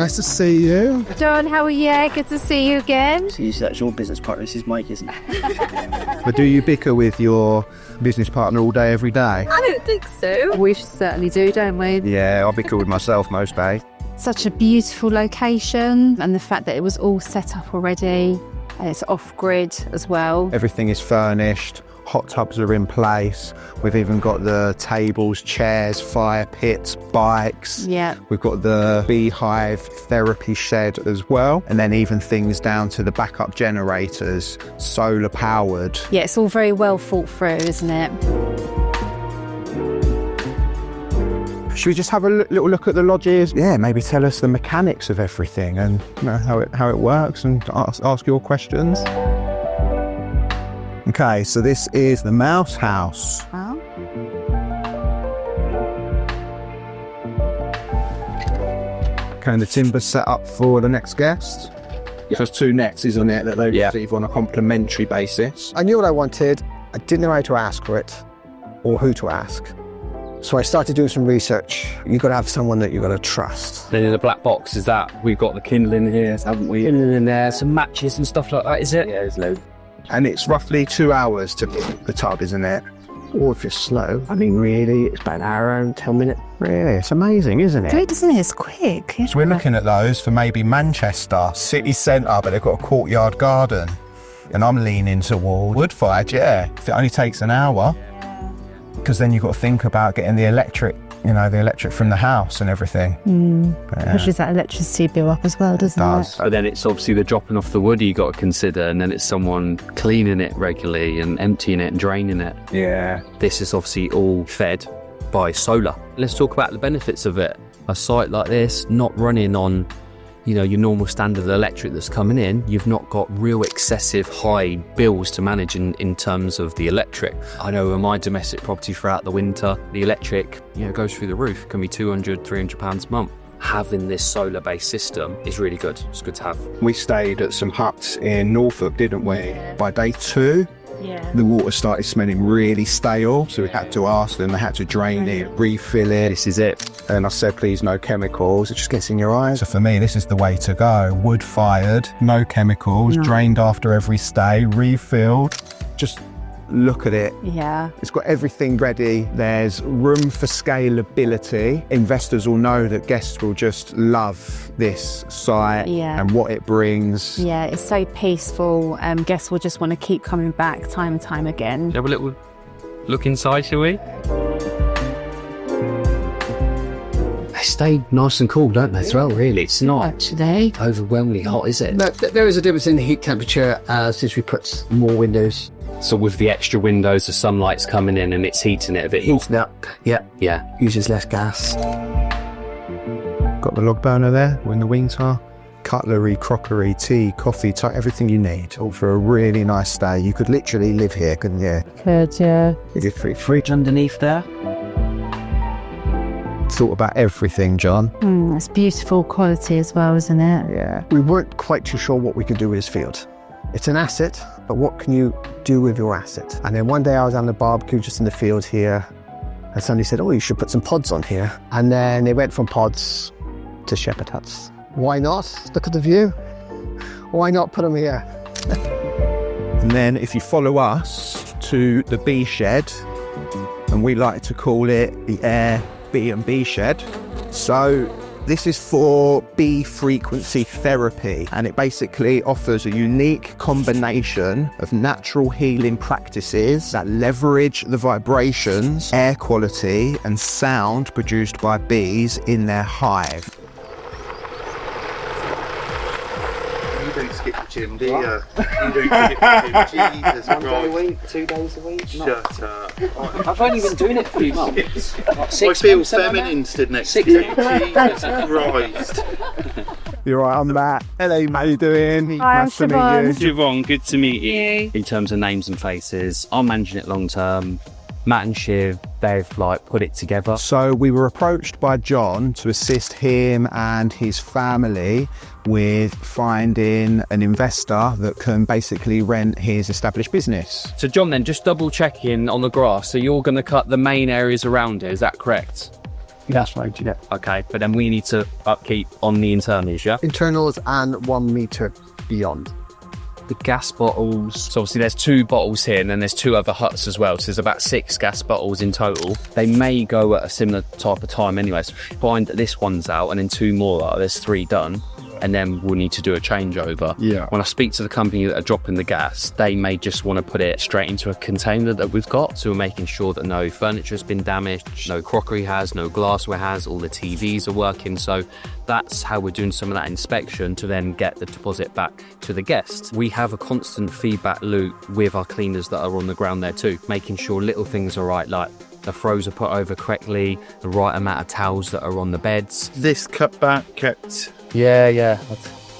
nice to see you. John, how are you? Good to see you again. So that's your business partner, this is Mike, isn't it? But do you bicker with your business partner all day, every day? I don't think so. We certainly do, don't we? Yeah, I bicker with myself most days. Such a beautiful location, and the fact that it was all set up already, and it's off-grid as well. Everything is furnished, hot tubs are in place. We've even got the tables, chairs, fire pits, bikes. Yeah. We've got the Beehive therapy shed as well. And then even things down to the backup generators, solar powered. Yeah, it's all very well thought through, isn't it? Should we just have a little look at the lodges? Yeah, maybe tell us the mechanics of everything and how it works, and ask your questions. Okay, so this is the mouse house. Oh. Okay, and the timber's set up for the next guest. Yeah. There's 2 nets, isn't it, that they receive on a complimentary basis. I knew what I wanted. I didn't know how to ask for it or who to ask. So I started doing some research. You've got to have someone that you've got to trust. Then in the black box, is that we've got the kindling here, haven't we? Kindling in there, some matches and stuff like that, is it? Yeah, there's loads. And it's roughly 2 hours to pick the tub, isn't it? Or if you're slow, I mean, really, it's about an hour and 10 minutes. Really, it's amazing, isn't it? Good, isn't it? It's quick. So we're looking at those for maybe Manchester, city centre, but they've got a courtyard garden. And I'm leaning toward wood-fired, yeah. If it only takes an hour, because then you've got to think about getting the electric, the electric from the house and everything. Pushes that electricity bill up as well, doesn't it? And then it's obviously the dropping off the wood you got to consider, and then it's someone cleaning it regularly and emptying it and draining it. Yeah. This is obviously all fed by solar. Let's talk about the benefits of it. A site like this, not running on your normal standard electric that's coming in, you've not got real excessive high bills to manage in terms of the electric. I know in my domestic property throughout the winter, the electric goes through the roof. It can be £200, £300 a month. Having this solar-based system is really good. It's good to have. We stayed at some huts in Norfolk, didn't we? Yeah. By day 2, the water started smelling really stale, so we had to ask them. They had to drain it, refill it. This is it. And I said, please, no chemicals. It just gets in your eyes. So for me, this is the way to go. Wood-fired, no chemicals, drained after every stay, refilled. Just look at it. Yeah. It's got everything ready. There's room for scalability. Investors will know that guests will just love this site and what it brings. Yeah, it's so peaceful. Guests will just want to keep coming back time and time again. Have a little look inside, shall we? They stay nice and cool, don't they, as well, really? It's not actually overwhelmingly hot, is it? There is a difference in the heat temperature since we put more windows. So with the extra windows, the sunlight's coming in and it's heating it a bit. Heats it up, yeah. Uses less gas. Got the log burner there when the wings are. Cutlery, crockery, tea, coffee, everything you need. All for a really nice stay. You could literally live here, couldn't you? Could, yeah. There's a fridge underneath there. Thought about everything, John. It's beautiful quality as well, isn't it? Yeah. We weren't quite too sure what we could do with this field. It's an asset, but what can you do with your asset? And then one day I was on the barbecue just in the field here, and somebody said, oh, you should put some pods on here. And then they went from pods to shepherd huts. Why not? Look at the view. Why not put them here? And then if you follow us to the bee shed, and we like to call it the Airbnb shed. So this is for bee frequency therapy, and it basically offers a unique combination of natural healing practices that leverage the vibrations, air quality and sound produced by bees in their hive. You don't skip the gym, do you? You don't skip the gym, Jesus Christ. 1 day a week, 2 days a week? Shut up. I've only been doing it for a few months. I feel feminine stood next to you. Jesus Christ. You're right, I'm Matt. Hello, Matt, how you doing? Hi, I'm nice to meet Siobhan. you. Siobhan, good to meet you. In terms of names and faces, I'm managing it long term. Matt and Shiv, they've put it together. So we were approached by John to assist him and his family with finding an investor that can basically rent his established business. So John, then just double checking on the grass. So you're going to cut the main areas around it, is that correct? That's right, yeah. Okay, but then we need to upkeep on the internals, yeah? Internals and 1 metre beyond. The gas bottles. So obviously there's 2 bottles here and then there's 2 other huts as well. So there's about 6 gas bottles in total. They may go at a similar type of time anyway. So if you find that this one's out and then 2 more are, there's 3 done. And then we'll need to do a changeover. Yeah. When I speak to the company that are dropping the gas, they may just want to put it straight into a container that we've got. So we're making sure that no furniture's been damaged, no crockery has, no glassware has, all the TVs are working. So that's how we're doing some of that inspection to then get the deposit back to the guest. We have a constant feedback loop with our cleaners that are on the ground there too, making sure little things are right, like the throws are put over correctly, the right amount of towels that are on the beds. This cut back kept. Yeah.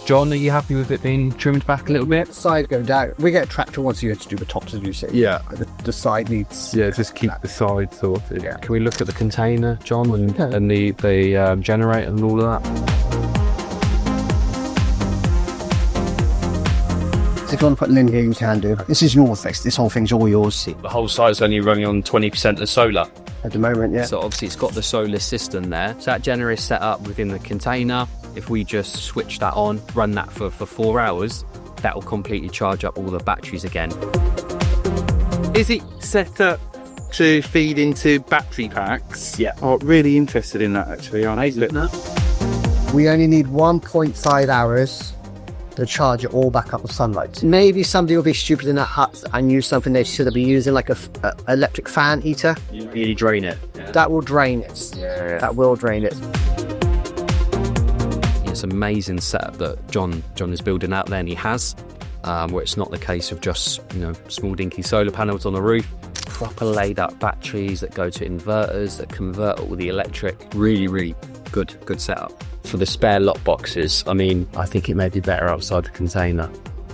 John, are you happy with it being trimmed back a little bit? Side go down. We get a tractor once a year to do the tops, as you say. Yeah. The side needs... Yeah, just keep the side sorted. Yeah. Can we look at the container, John, and the generator and all of that? If you want to put lint here, you can do. This is your fix. This whole thing's all yours. The whole site's only running on 20% of solar. At the moment, yeah. So obviously it's got the solar system there. So that generator is set up within the container. If we just switch that on, run that for 4 hours, that will completely charge up all the batteries again. Is it set up to feed into battery packs? Yeah. Oh, really interested in that actually, aren't I? We only need 1.5 hours to charge it all back up with sunlight. Maybe somebody will be stupid in that hut and use something they should be using, like a electric fan heater. You really drain it. That will drain it. Yeah. That will drain it. It's an amazing setup that John is building out there, and he has, where it's not the case of just, small dinky solar panels on the roof. Proper laid up batteries that go to inverters that convert all the electric. Really good setup. For the spare lock boxes, I think it may be better outside the container.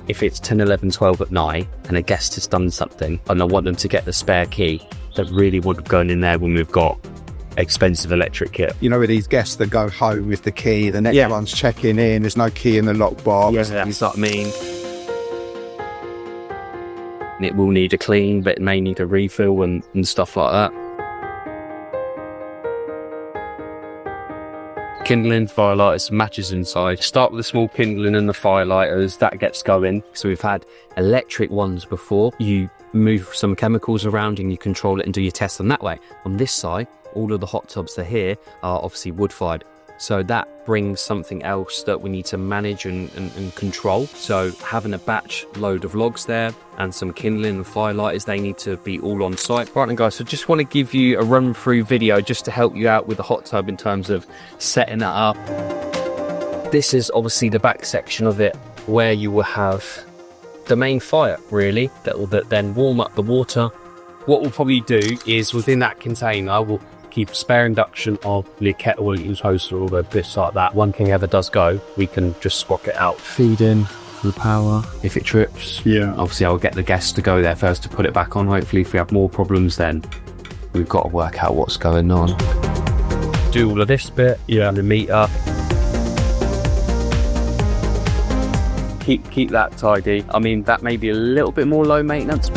If it's 10, 11, 12 at night and a guest has done something and I want them to get the spare key, that really would go in there when we've got expensive electric kit. With these guests that go home with the key, the next one's checking in, there's no key in the lockbox. Yeah, that's what I mean. And it will need a clean, but it may need a refill and stuff like that. Kindling, firelighters, matches inside. Start with the small kindling and the firelighters, that gets going. So we've had electric ones before. You move some chemicals around and you control it and do your tests on that way. On this side, all of the hot tubs that are here are obviously wood-fired. So that brings something else that we need to manage and control. So having a batch load of logs there and some kindling and firelighters, they need to be all on site. Right then guys, so just want to give you a run through video just to help you out with the hot tub in terms of setting that up. This is obviously the back section of it where you will have the main fire really, that will then warm up the water. What we'll probably do is within that container, we'll keep a spare induction of the kettle, use toaster, all the bits like that. One thing ever does go, we can just swap it out. Feed in the power. If it trips, obviously I'll get the guests to go there first to put it back on. Hopefully if we have more problems, then we've got to work out what's going on. Do all of this bit, and the meter. Keep that tidy. That may be a little bit more low maintenance.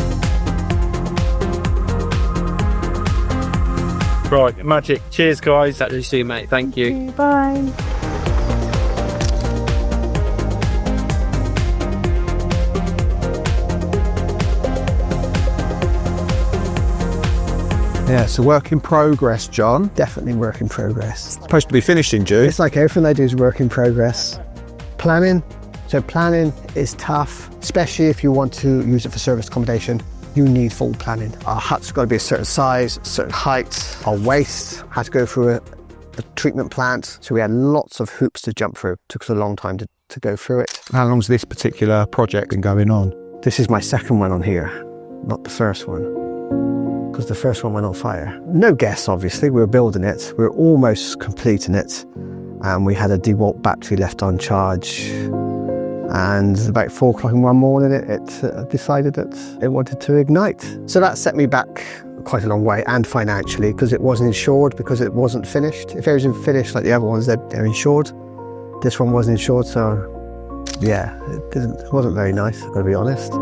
Right, magic. Cheers, guys. That see you, mate. Thank you. Bye. Yeah, it's a work in progress, John. Definitely work in progress. Supposed to be finished in June. It's like everything I do is work in progress. Planning. So planning is tough, especially if you want to use it for service accommodation. You need full planning. Our hut's got to be a certain size, certain height. Our waste had to go through a treatment plant. So we had lots of hoops to jump through. It took us a long time to go through it. How long's this particular project been going on? This is my second one on here, not the first one, because the first one went on fire. No guests, obviously. We were building it. We were almost completing it. And we had a DeWalt battery left on charge. And about 4 o'clock in one morning, it decided that it wanted to ignite. So that set me back quite a long way, and financially, because it wasn't insured, because it wasn't finished. If it was finished like the other ones, they're insured. This one wasn't insured, so yeah, it wasn't very nice, I've got to be honest.